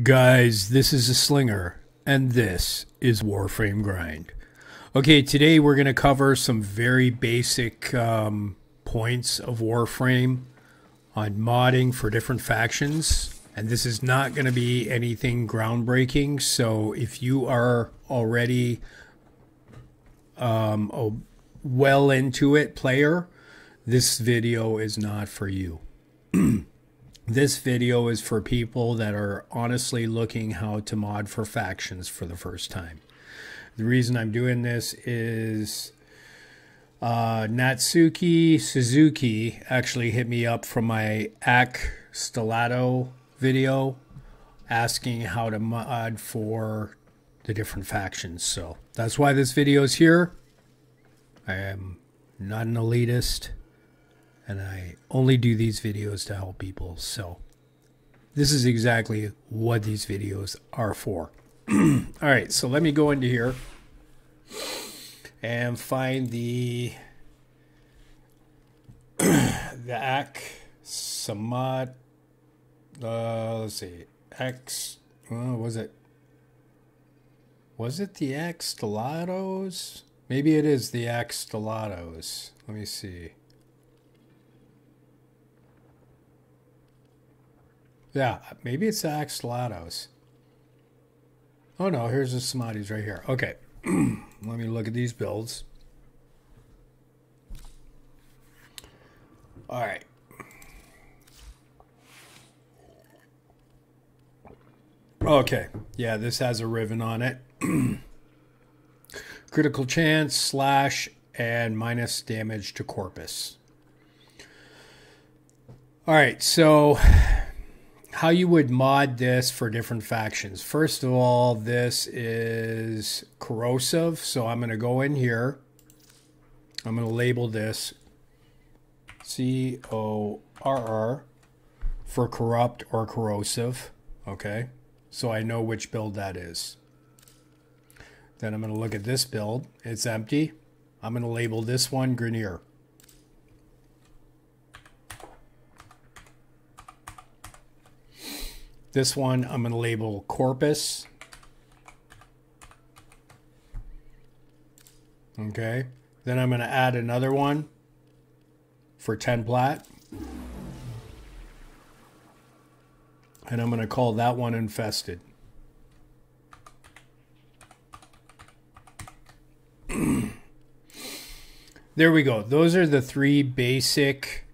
Guys, this is a Slinger, and this is Warframe Grind. Okay, today we're going to cover some very basic points of Warframe on modding for different factions. And this is not going to be anything groundbreaking, so if you are already a well into it player, this video is not for you. This video is for people that are honestly looking how to mod for factions for the first time. The reason I'm doing this is Natsuki Suzuki actually hit me up from my Ak Stellato video asking how to mod for the different factions. So that's why this video is here. I am not an elitist, and I only do these videos to help people. So this is exactly what these videos are for. All right, so let me go into here and find the Ak Samad. Let's see. X. Was it the Ak Stellatos? Maybe it is the Ak Stellatos. Let me see. Yeah, maybe it's the Ak Stellatos. Oh no, here's the Samadis right here. Okay. Let me look at these builds. All right. Okay. Yeah, this has a ribbon on it. Critical chance, slash, and minus damage to corpus. All right, so how you would mod this for different factions. First of all, this is corrosive, so I'm going to go in here. I'm going to label this CORR for corrupt or corrosive. Okay, so I know which build that is. Then I'm going to look at this build. It's empty. I'm going to label this one Grenier. This one I'm going to label Corpus. Okay. Then I'm going to add another one for 10 plat. And I'm going to call that one Infested. There we go. Those are the three basic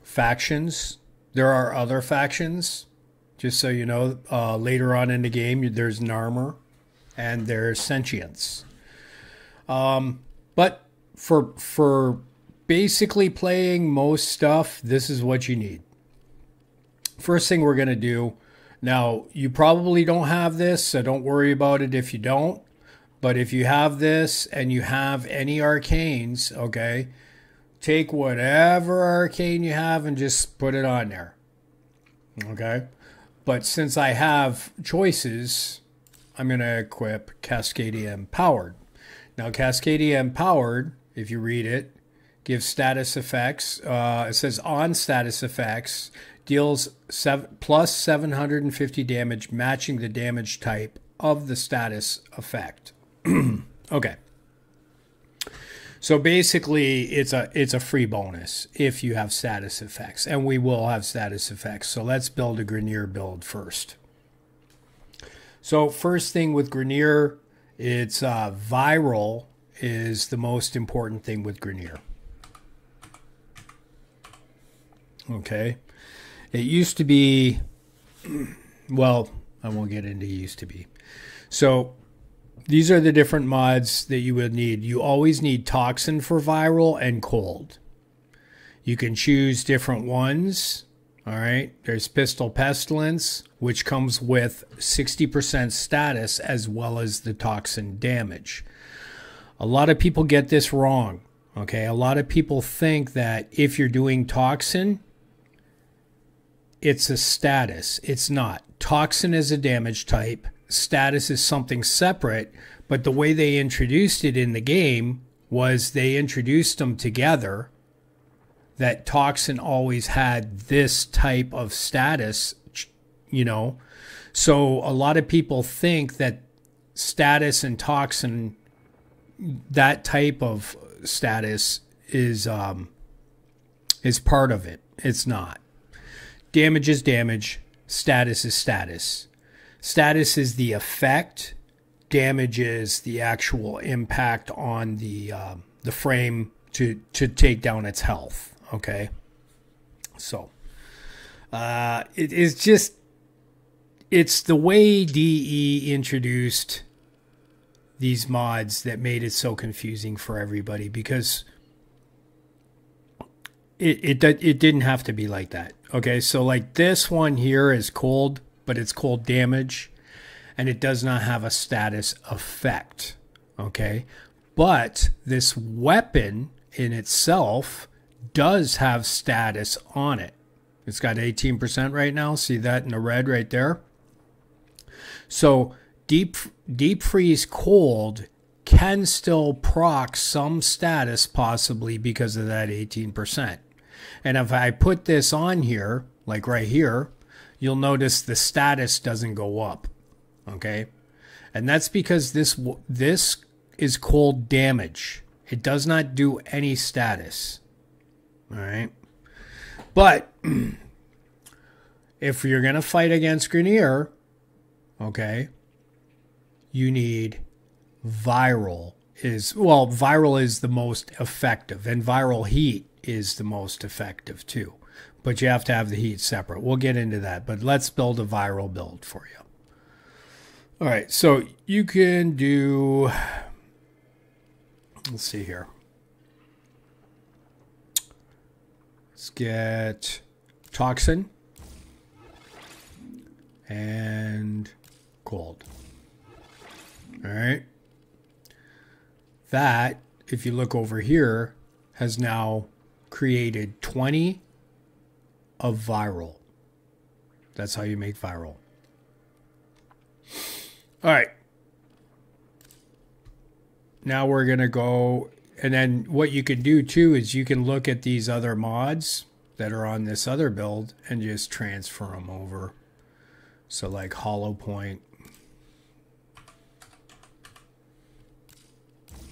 factions. There are other factions, just so you know. Later on in the game, there's Narmer and there's Sentience. But for basically playing most stuff, this is what you need. First thing we're going to do, now you probably don't have this, so don't worry about it if you don't. But if you have this and you have any arcanes, okay, take whatever arcane you have and just put it on there. Okay. But since I have choices, I'm going to equip Cascadia Empowered. Now, Cascadia Empowered, if you read it, gives status effects. It says on status effects, deals plus 750 damage, matching the damage type of the status effect. Okay. So basically, it's a free bonus if you have status effects, and we will have status effects. So let's build a Grenier build first. So first thing with Grenier, it's viral is the most important thing with Grenier. Okay. It used to be, well, I won't get into used to be. So these are the different mods that you would need. You always need Toxin for viral and cold. You can choose different ones. All right. There's Pistol Pestilence, which comes with 60% status as well as the toxin damage. A lot of people get this wrong. Okay. A lot of people think that if you're doing Toxin, it's a status. It's not. Toxin is a damage type. Status is something separate, but the way they introduced it in the game was they introduced them together, that Toxin always had this type of status you know. So a lot of people think that status and toxin, that type of status is part of it. It's not. Damage is damage. Status is status. Status is the effect. Damage is the actual impact on the frame to take down its health. Okay. So it is just, it's the way DE introduced these mods that made it so confusing for everybody, because it didn't have to be like that. Okay, so like this one here is cold, but it's cold damage, and it does not have a status effect. Okay, but this weapon in itself does have status on it. It's got 18% right now. See that in the red right there? So deep freeze cold can still proc some status, possibly because of that 18%. And if I put this on here, like right here, you'll notice the status doesn't go up. Okay? And that's because this is cold damage. It does not do any status. All right? But if you're going to fight against Grenier, okay, you need viral. Viral is the most effective, and viral heat is the most effective too. But you have to have the heat separate. We'll get into that, but let's build a viral build for you. All right, so you can do, let's see here. Let's get toxin and cold. All right. That, if you look over here, has now created 20 of viral. That's how you make viral. All right. Now we're going to go, and then what you can do too is you can look at these other mods that are on this other build and just transfer them over. So like hollow point.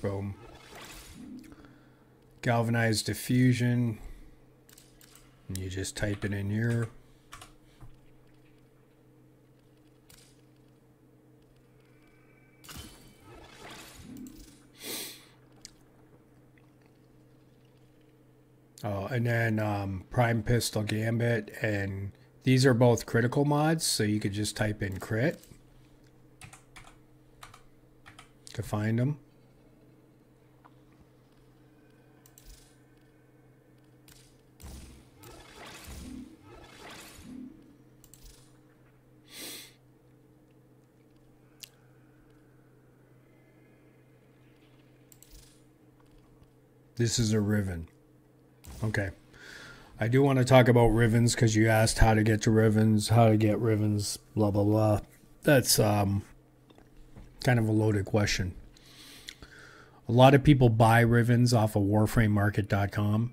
Boom. Galvanized diffusion. And you just type it in here. Oh, and then Prime Pistol Gambit, and these are both critical mods, so you could just type in crit to find them. This is a Riven. Okay. I do want to talk about Rivens because you asked how to get to Rivens, how to get Rivens, blah, blah, blah. That's kind of a loaded question. A lot of people buy Rivens off of WARFRAMEmarket.com.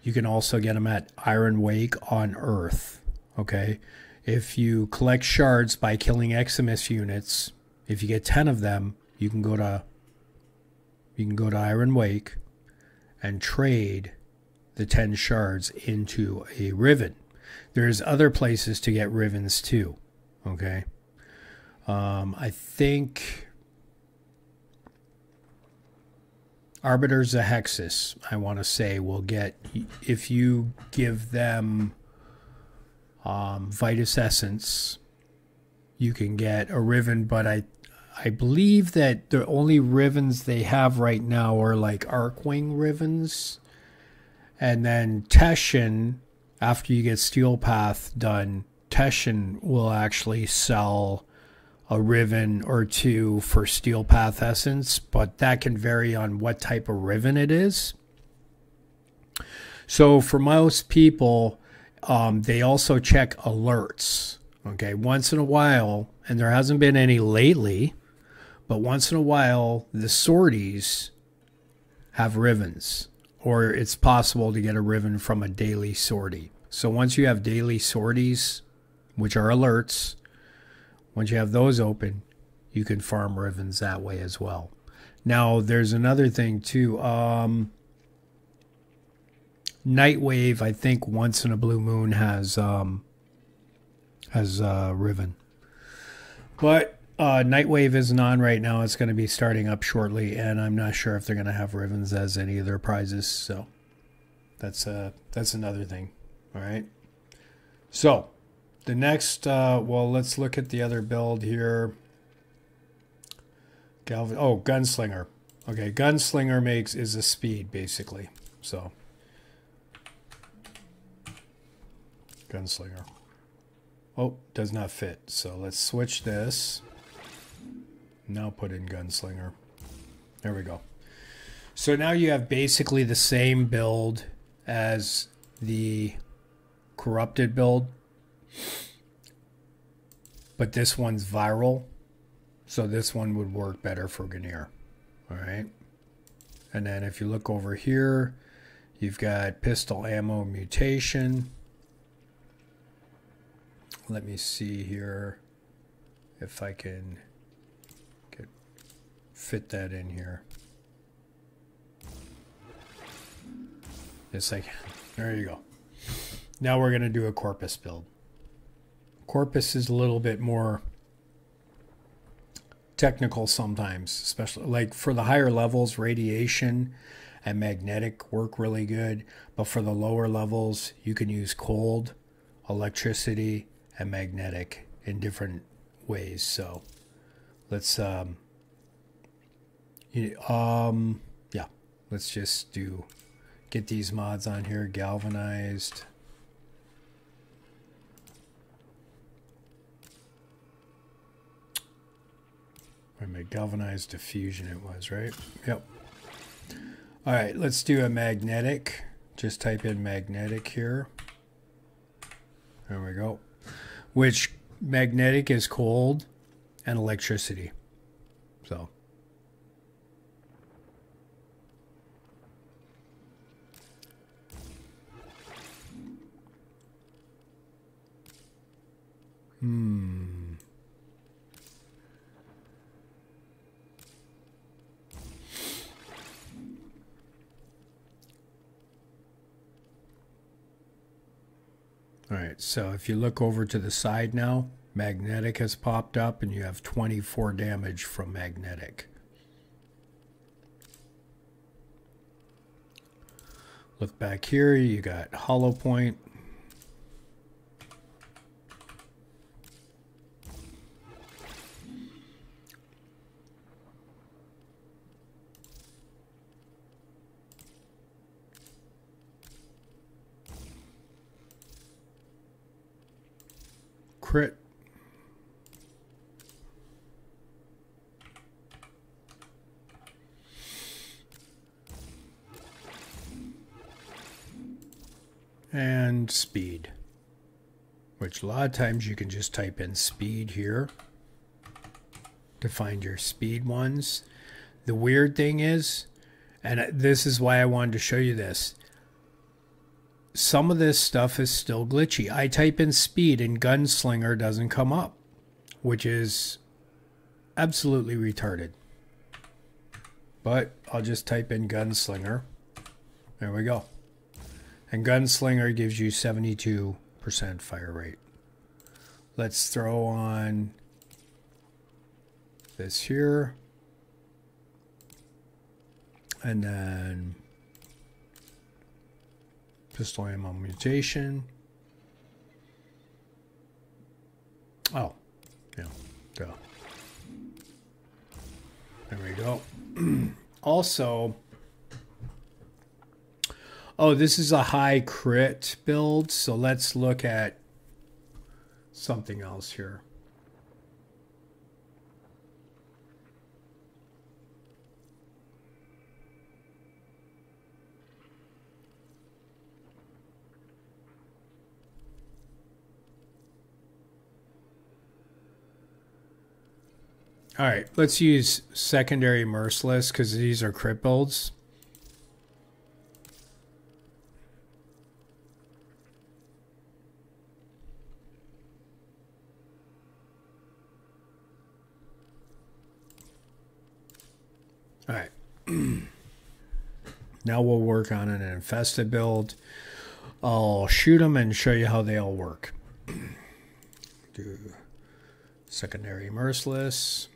You can also get them at Iron Wake on Earth. Okay. If you collect shards by killing Eximus units, if you get 10 of them, you can go to Iron Wake and trade the 10 shards into a Riven. There's other places to get Rivens too. Okay. I think Arbiters of Hexus, I want to say, will get, if you give them Vitus Essence, you can get a Riven, but I believe that the only Rivens they have right now are like Arcwing Rivens. And then Teshin, after you get Steel Path done, Teshin will actually sell a Riven or two for Steel Path Essence, but that can vary on what type of Riven it is. So for most people, they also check alerts. Okay, once in a while, and there hasn't been any lately, but once in a while, the sorties have Rivens, or it's possible to get a Riven from a daily sortie. So once you have daily sorties, which are alerts. Once you have those open, you can farm Rivens that way as well. Now, there's another thing too. Nightwave, I think once in a blue moon has Riven. But Nightwave isn't on right now. It's going to be starting up shortly, and I'm not sure if they're going to have Rivens as any of their prizes. So that's another thing. All right. So the next, well, let's look at the other build here. Gunslinger. Okay, Gunslinger is a speed basically. So Gunslinger. Oh, does not fit. So let's switch this. Now put in Gunslinger. There we go. So now you have basically the same build as the corrupted build, but this one's viral. So this one would work better for Ganir. All right. And then if you look over here, you've got pistol ammo mutation. Let me see here if I can fit that in here. Yes, I can. There you go. Now we're going to do a Corpus build. Corpus is a little bit more technical sometimes, especially like for the higher levels, radiation and magnetic work really good. But for the lower levels, you can use cold, electricity, and magnetic in different ways. So let's let's just get these mods on here. Galvanized. Galvanized diffusion it was, right? Yep. All right, let's do a magnetic. Just type in magnetic here. There we go. Which magnetic is cold and electricity. So all right, so if you look over to the side now, magnetic has popped up and you have 24 damage from magnetic. Look back here, you got hollow point. Crit. And speed, which a lot of times you can just type in speed here to find your speed ones. The weird thing is, and this is why I wanted to show you this, some of this stuff is still glitchy. I type in speed and Gunslinger doesn't come up, which is absolutely retarded. But I'll just type in Gunslinger. There we go. And Gunslinger gives you 72% fire rate. Let's throw on this here. And then pistol ammo mutation. Oh, yeah, go. There we go. Also, oh, this is a high crit build, so let's look at something else here. All right, let's use secondary merciless because these are crit builds. All right. Now we'll work on an infested build. I'll shoot them and show you how they all work. Do secondary merciless.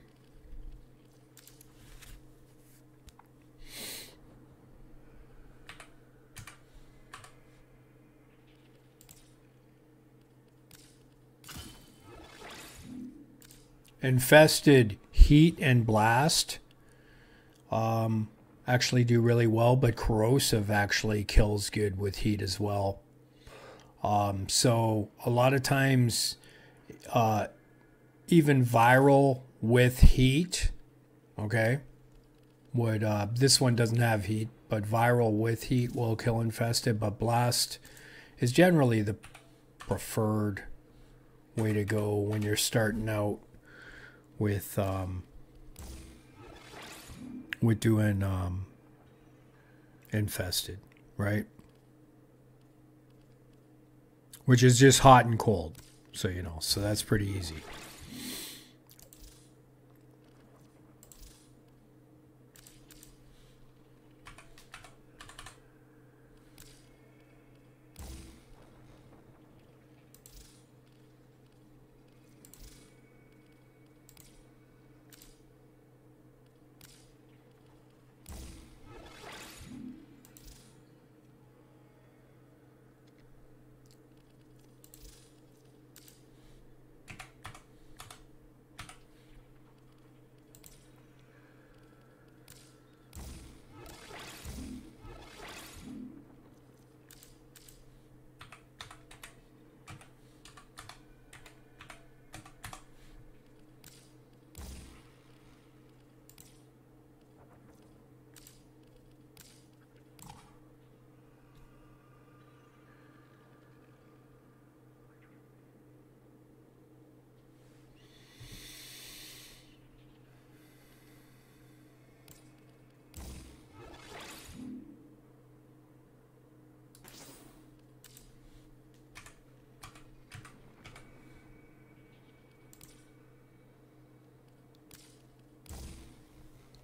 Infested, heat, and blast actually do really well, but corrosive actually kills good with heat as well. So a lot of times, even viral with heat, okay, would this one doesn't have heat, but viral with heat will kill infested, but blast is generally the preferred way to go when you're starting out with doing infested, right? Which is just hot and cold, so you know, so that's pretty easy.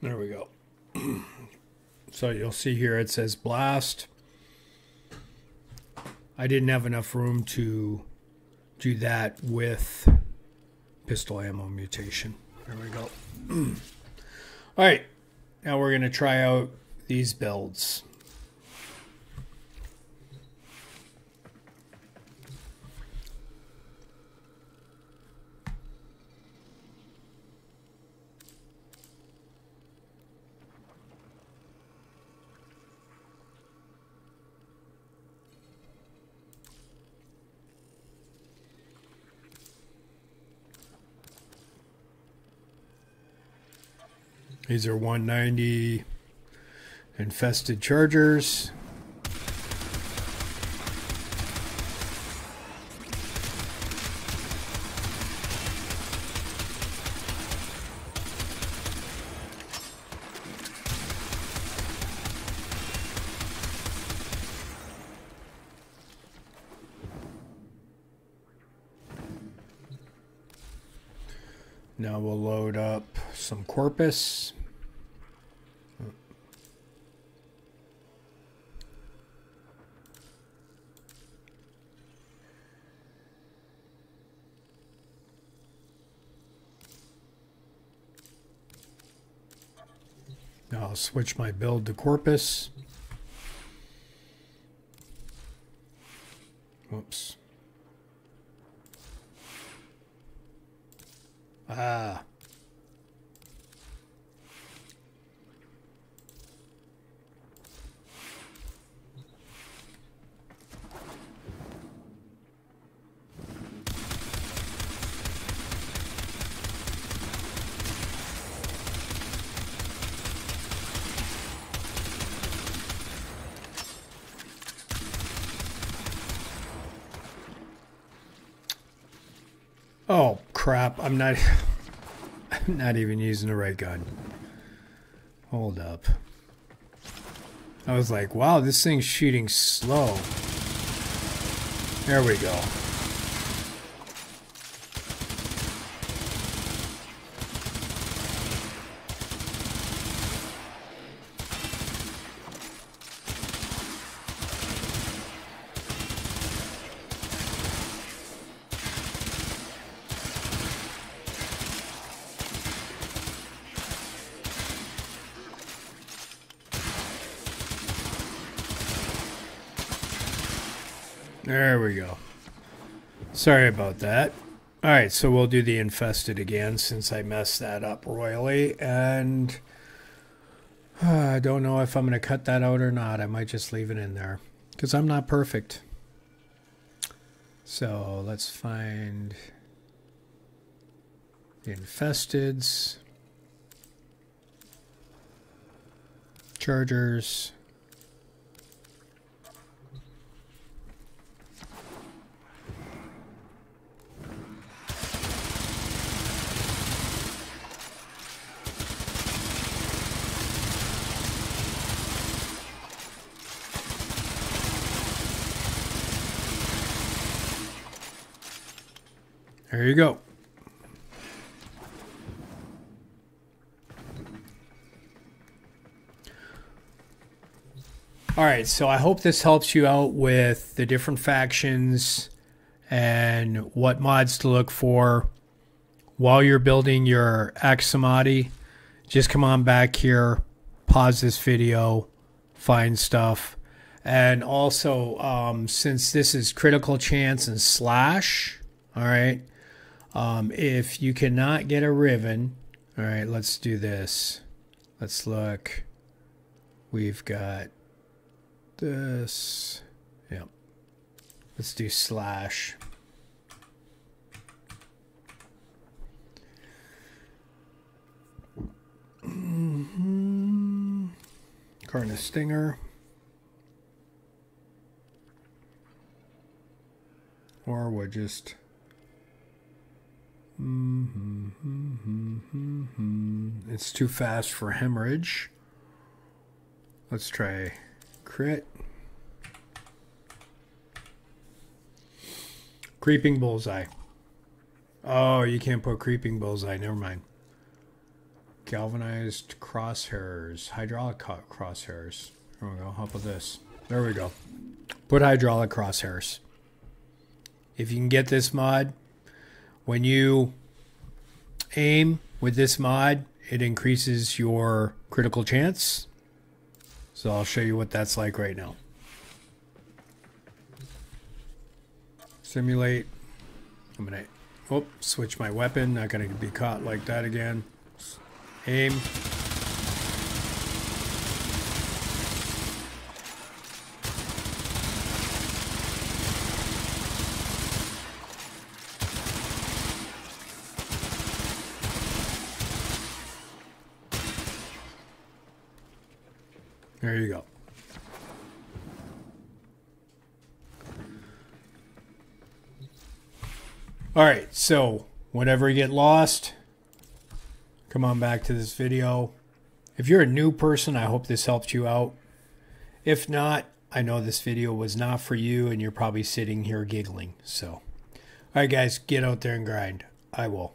There we go. So you'll see here it says blast. I didn't have enough room to do that with pistol ammo mutation. There we go. All right, now we're going to try out these builds. These are 190 infested chargers. Now we'll load up some corpus. Now I'll switch my build to corpus. Whoops. Ah. Oh crap, I'm not even using the right gun. Hold up. I was like, wow, this thing's shooting slow. There we go. There we go. Sorry about that. All right, so we'll do the infested again since I messed that up royally. And I don't know if I'm going to cut that out or not. I might just leave it in there because I'm not perfect. So let's find the infesteds. Chargers. There you go. All right, so I hope this helps you out with the different factions and what mods to look for while you're building your Aximati. Just come on back here, pause this video, find stuff. And also, since this is critical chance and slash, all right, if you cannot get a Riven, all right, let's do this. Let's look. We've got this. Yep. Let's do slash. Carna Stinger. Or we'll just... It's too fast for hemorrhage. Let's try crit. Creeping bullseye. Oh, you can't put creeping bullseye. Never mind. Galvanized crosshairs. Hydraulic crosshairs. There we go. How about this? There we go. Put hydraulic crosshairs. If you can get this mod, when you aim with this mod, it increases your critical chance. So I'll show you what that's like right now. Simulate. I'm going to switch my weapon. Not going to be caught like that again. Aim. There you go. All right, so whenever you get lost, come on back to this video. If you're a new person, I hope this helped you out. If not, I know this video was not for you and you're probably sitting here giggling. So, all right, guys, get out there and grind. I will.